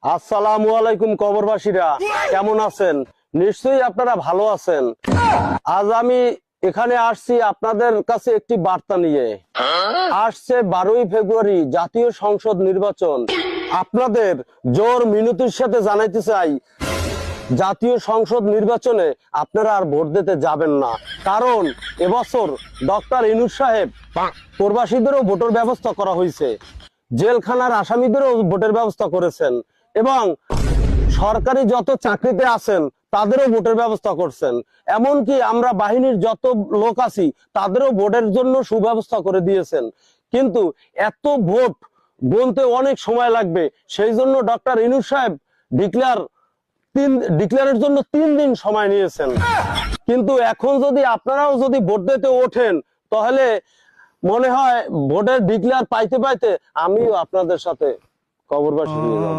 আসসালামু আলাইকুম কবরবাসীরা, কেমন আছেন? নিশ্চয়ই আপনারা ভালো আছেন। আজ আমি এখানে আসছি আপনাদের কাছে একটি বার্তা নিয়ে। আসছে 12ই ফেব্রুয়ারি জাতীয় সংসদ নির্বাচন। আপনাদের জোর মিনতির সাথে জানাইতে চাই, জাতীয় সংসদ নির্বাচনে আপনারা আর ভোট দিতে যাবেন না। কারণ এবছর ডক্টর ইউনূস সাহেব প্রবাসীদেরও ভোটের ব্যবস্থা করা হয়েছে, জেলখানার আসামিদেরও ভোটের ব্যবস্থা করেছেন এবং সরকারি যত চাকরিতে আছেন তাদেরও ভোটের ব্যবস্থা করছেন। এমনকি আমরা বাহিনীর যত লোক আছি তাদেরও ভোটের জন্য সুব্যবস্থা করে দিয়েছেন। কিন্তু এত ভোট গুনতে অনেক সময় লাগবে, সেই জন্য ডক্টর ইউনূস সাহেব ডিক্লেয়ারের জন্য 3 দিন সময় নিয়েছেন। কিন্তু এখন যদি আপনারাও যদি ভোট দিতে ওঠেন তাহলে মনে হয় ভোটের ডিক্লেয়ার পাইতে পাইতে আমিও আপনাদের সাথে কবরবাসী হয়ে যাব।